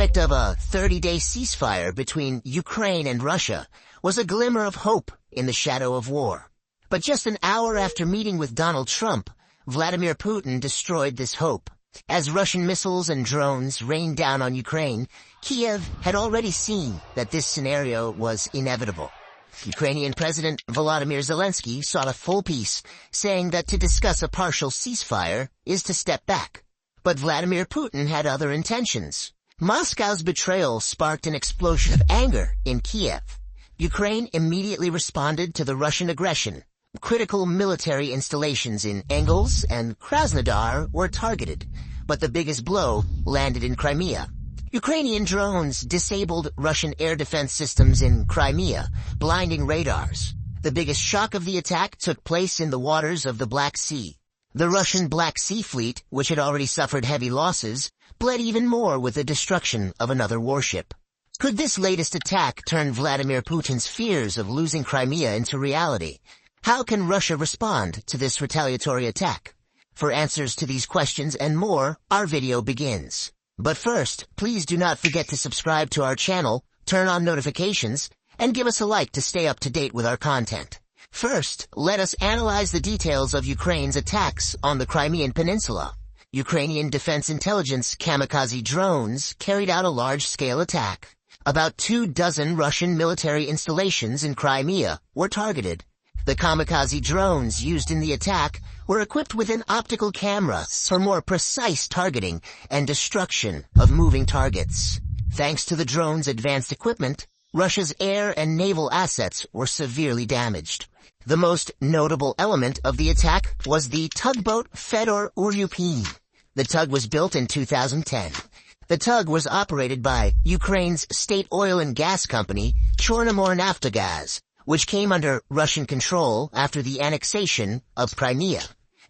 prospect of a 30-day ceasefire between Ukraine and Russia was a glimmer of hope in the shadow of war. But just an hour after meeting with Donald Trump, Vladimir Putin destroyed this hope. As Russian missiles and drones rained down on Ukraine, Kiev had already seen that this scenario was inevitable. Ukrainian President Volodymyr Zelensky sought a full peace, saying that to discuss a partial ceasefire is to step back. But Vladimir Putin had other intentions. Moscow's betrayal sparked an explosion of anger in Kiev. Ukraine immediately responded to the Russian aggression. Critical military installations in Engels and Krasnodar were targeted, but the biggest blow landed in Crimea. Ukrainian drones disabled Russian air defense systems in Crimea, blinding radars. The biggest shock of the attack took place in the waters of the Black Sea. The Russian Black Sea Fleet, which had already suffered heavy losses, bled even more with the destruction of another warship. Could this latest attack turn Vladimir Putin's fears of losing Crimea into reality? How can Russia respond to this retaliatory attack? For answers to these questions and more, our video begins. But first, please do not forget to subscribe to our channel, turn on notifications, and give us a like to stay up to date with our content. First, let us analyze the details of Ukraine's attacks on the Crimean Peninsula. Ukrainian Defense Intelligence kamikaze drones carried out a large-scale attack. About 24 Russian military installations in Crimea were targeted. The kamikaze drones used in the attack were equipped with an optical camera for more precise targeting and destruction of moving targets. Thanks to the drones' advanced equipment, Russia's air and naval assets were severely damaged. The most notable element of the attack was the tugboat Fedor Uryupin. The tug was built in 2010. The tug was operated by Ukraine's state oil and gas company, Chornomornaftogaz, which came under Russian control after the annexation of Crimea.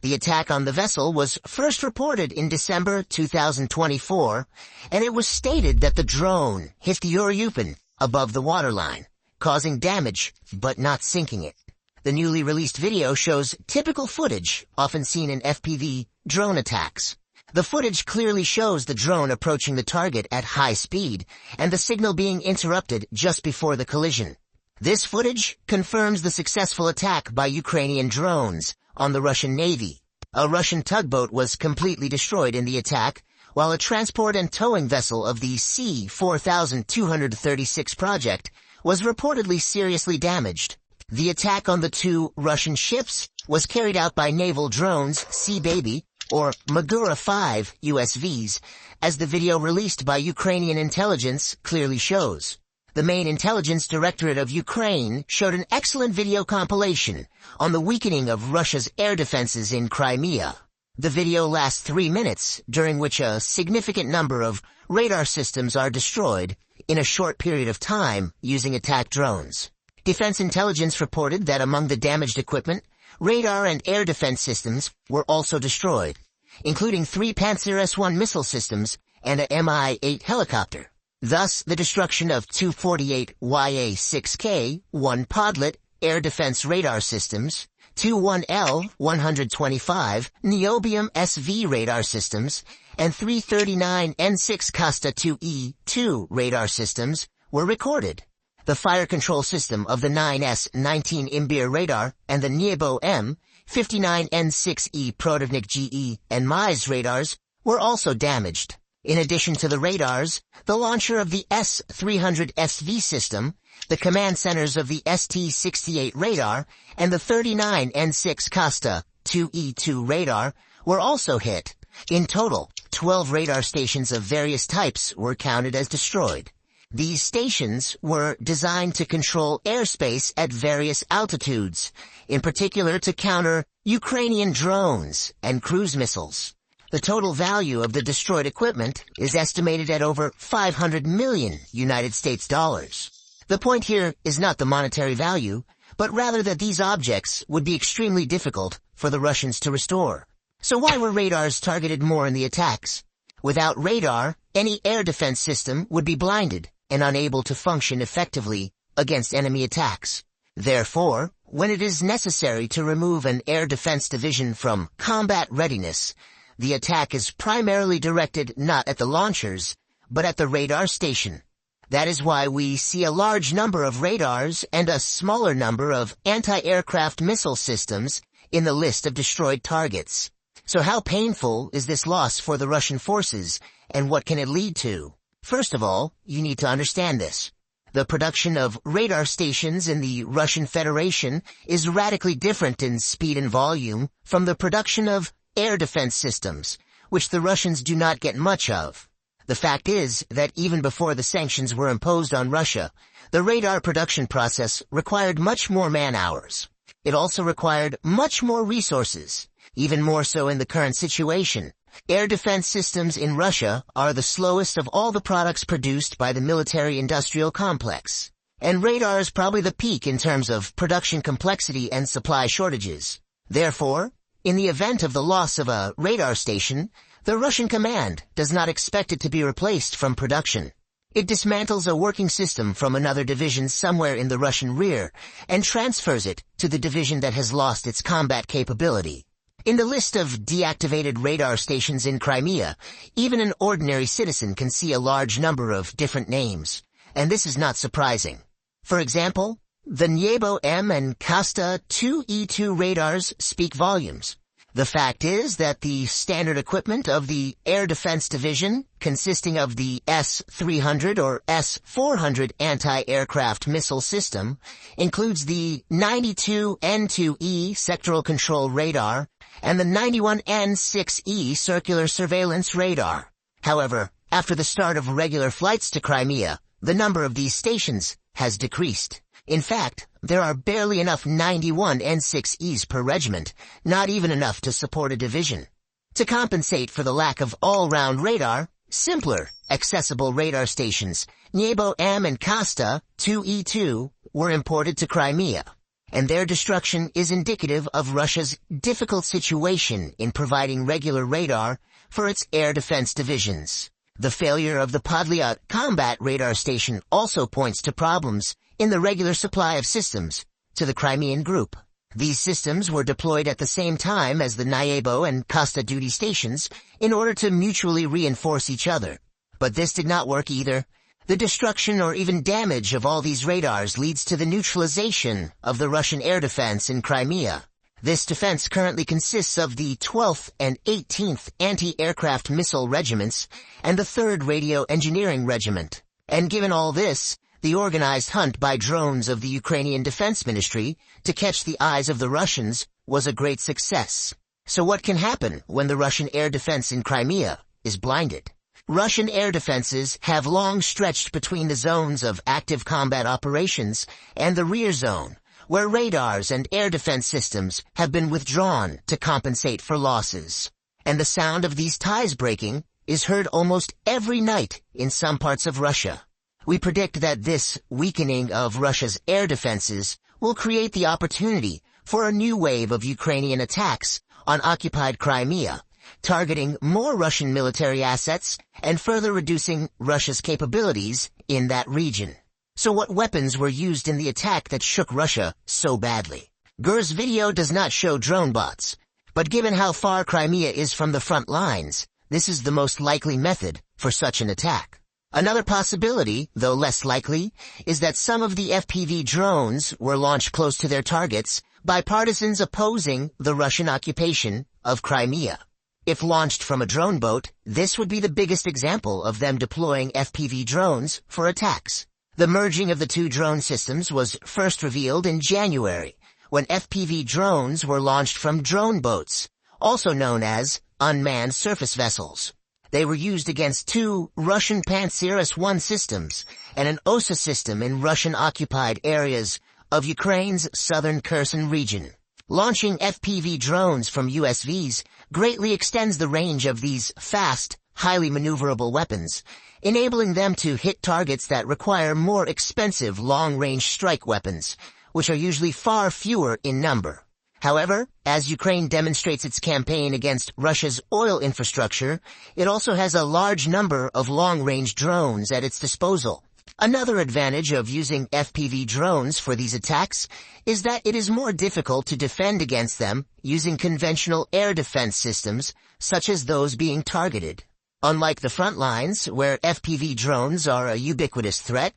The attack on the vessel was first reported in December 2024, and it was stated that the drone hit the Uryupin above the waterline, causing damage but not sinking it. The newly released video shows typical footage often seen in FPV drone attacks. The footage clearly shows the drone approaching the target at high speed and the signal being interrupted just before the collision. This footage confirms the successful attack by Ukrainian drones on the Russian Navy. A Russian tugboat was completely destroyed in the attack, while a transport and towing vessel of the C-4236 project was reportedly seriously damaged. The attack on the 2 Russian ships was carried out by naval drones Sea Baby or Magura 5 USVs, as the video released by Ukrainian intelligence clearly shows. The main intelligence directorate of Ukraine showed an excellent video compilation on the weakening of Russia's air defenses in Crimea. The video lasts 3 minutes, during which a significant number of radar systems are destroyed in a short period of time using attack drones. Defense intelligence reported that among the damaged equipment, radar and air defense systems were also destroyed, including 3 Panzer S-1 missile systems and a Mi-8 helicopter. Thus, the destruction of 248 YA-6K, 1 Podlet air defense radar systems, 21L-125 Niobium SV radar systems, and 339 N6 Costa 2E2 radar systems were recorded. The fire control system of the 9S-19 Imbir radar and the Niebo M-59 N6E Protivnik GE and MISE radars were also damaged. In addition to the radars, the launcher of the S-300 SV system, the command centers of the ST-68 radar, and the 39 N6 Costa 2E2 radar were also hit. In total, 12 radar stations of various types were counted as destroyed. These stations were designed to control airspace at various altitudes, in particular to counter Ukrainian drones and cruise missiles. The total value of the destroyed equipment is estimated at over 500 million United States dollars. The point here is not the monetary value, but rather that these objects would be extremely difficult for the Russians to restore. So why were radars targeted more in the attacks? Without radar, any air defense system would be blinded and unable to function effectively against enemy attacks. Therefore, when it is necessary to remove an air defense division from combat readiness, the attack is primarily directed not at the launchers, but at the radar station. That is why we see a large number of radars and a smaller number of anti-aircraft missile systems in the list of destroyed targets. So how painful is this loss for the Russian forces, and what can it lead to? First of all, you need to understand this. The production of radar stations in the Russian Federation is radically different in speed and volume from the production of air defense systems, which the Russians do not get much of. The fact is that even before the sanctions were imposed on Russia, the radar production process required much more man-hours. It also required much more resources, even more so in the current situation. Air defense systems in Russia are the slowest of all the products produced by the military-industrial complex. And radar is probably the peak in terms of production complexity and supply shortages. Therefore, in the event of the loss of a radar station, the Russian command does not expect it to be replaced from production. It dismantles a working system from another division somewhere in the Russian rear and transfers it to the division that has lost its combat capability. In the list of deactivated radar stations in Crimea, even an ordinary citizen can see a large number of different names, and this is not surprising. For example, the Nyebo M and Kasta 2E2 radars speak volumes. The fact is that the standard equipment of the Air Defense Division, consisting of the S-300 or S-400 anti-aircraft missile system, includes the 92N2E sectoral control radar and the 91N6E circular surveillance radar. However, after the start of regular flights to Crimea, the number of these stations has decreased. In fact, there are barely enough 91 N6Es per regiment, not even enough to support a division. To compensate for the lack of all-round radar, simpler, accessible radar stations, Nyebo M and Kasta 2E2 were imported to Crimea, and their destruction is indicative of Russia's difficult situation in providing regular radar for its air defense divisions. The failure of the Podlyat combat radar station also points to problems in the regular supply of systems to the Crimean group. These systems were deployed at the same time as the Nyebo and Kasta duty stations in order to mutually reinforce each other. But this did not work either. The destruction or even damage of all these radars leads to the neutralization of the Russian air defense in Crimea. This defense currently consists of the 12th and 18th Anti-Aircraft Missile Regiments and the 3rd Radio Engineering Regiment. And given all this, the organized hunt by drones of the Ukrainian Defense Ministry to catch the eyes of the Russians was a great success. So what can happen when the Russian air defense in Crimea is blinded? Russian air defenses have long stretched between the zones of active combat operations and the rear zone, where radars and air defense systems have been withdrawn to compensate for losses. And the sound of these ties breaking is heard almost every night in some parts of Russia. We predict that this weakening of Russia's air defenses will create the opportunity for a new wave of Ukrainian attacks on occupied Crimea, targeting more Russian military assets and further reducing Russia's capabilities in that region. So what weapons were used in the attack that shook Russia so badly? Gur's video does not show drone bots, but given how far Crimea is from the front lines, this is the most likely method for such an attack. Another possibility, though less likely, is that some of the FPV drones were launched close to their targets by partisans opposing the Russian occupation of Crimea. If launched from a drone boat, this would be the biggest example of them deploying FPV drones for attacks. The merging of the two drone systems was first revealed in January, when FPV drones were launched from drone boats, also known as unmanned surface vessels. They were used against two Russian Pantsir S-1 systems and an OSA system in Russian-occupied areas of Ukraine's southern Kherson region. Launching FPV drones from USVs greatly extends the range of these fast, highly maneuverable weapons, enabling them to hit targets that require more expensive long-range strike weapons, which are usually far fewer in number. However, as Ukraine demonstrates its campaign against Russia's oil infrastructure, it also has a large number of long-range drones at its disposal. Another advantage of using FPV drones for these attacks is that it is more difficult to defend against them using conventional air defense systems, such as those being targeted. Unlike the front lines, where FPV drones are a ubiquitous threat,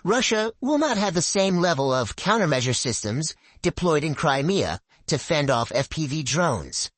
Russia will not have the same level of countermeasure systems deployed in Crimea to fend off FPV drones.